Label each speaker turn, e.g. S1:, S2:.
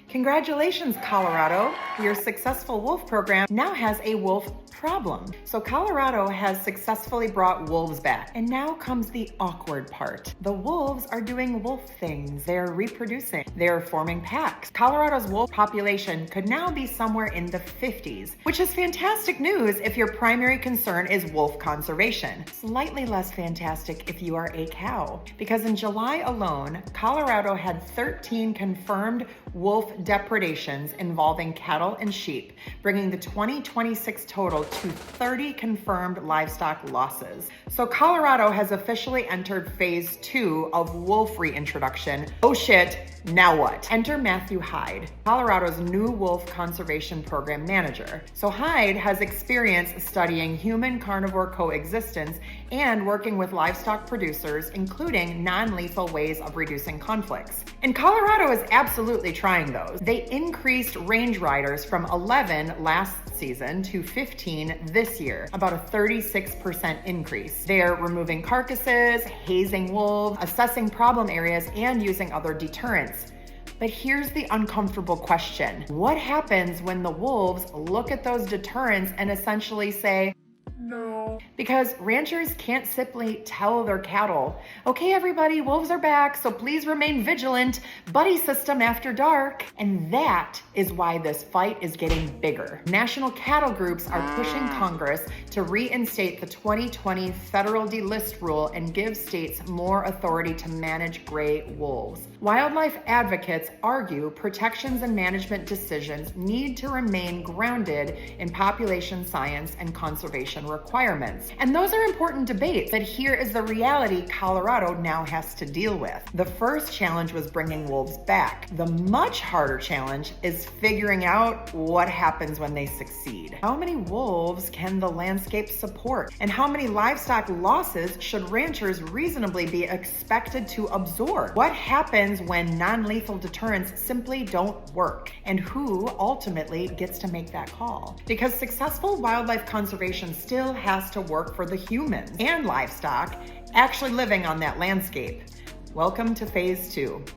S1: Congratulations, Colorado. Your successful wolf program now has a wolf problem. So Colorado has successfully brought wolves back. And now comes the awkward part. The wolves are doing wolf things. They're reproducing. They're forming packs. Colorado's wolf population could now be somewhere in the 50s, which is fantastic news if your primary concern is wolf conservation. Slightly less fantastic if you are a cow, because in July alone, Colorado had 13 confirmed wolf depredations involving cattle and sheep, bringing the 2026 total to 30 confirmed livestock losses. So Colorado has officially entered phase 2 of wolf reintroduction. Oh shit, now what? Enter Matthew Hyde, Colorado's new wolf conservation program manager. So Hyde has experience studying human-carnivore coexistence and working with livestock producers, including non-lethal ways of reducing conflicts. And Colorado is absolutely trying those. They increased range riders from 11 last season to 15 this year, about a 36% increase. They're removing carcasses, hazing wolves, assessing problem areas, and using other deterrents. But here's the uncomfortable question. What happens when the wolves look at those deterrents and essentially say, no? Because ranchers can't simply tell their cattle, okay, everybody, wolves are back, so please remain vigilant, buddy system after dark. And that is why this fight is getting bigger. National cattle groups are pushing Congress to reinstate the 2020 federal delist rule and give states more authority to manage gray wolves. Wildlife advocates argue protections and management decisions need to remain grounded in population science and conservation requirements. And those are important debates, but here is the reality Colorado now has to deal with. The first challenge was bringing wolves back. The much harder challenge is figuring out what happens when they succeed. How many wolves can the landscape support? And how many livestock losses should ranchers reasonably be expected to absorb? What happens when non-lethal deterrents simply don't work? And who ultimately gets to make that call? Because successful wildlife conservation still has to work for the humans and livestock actually living on that landscape. Welcome to phase 2.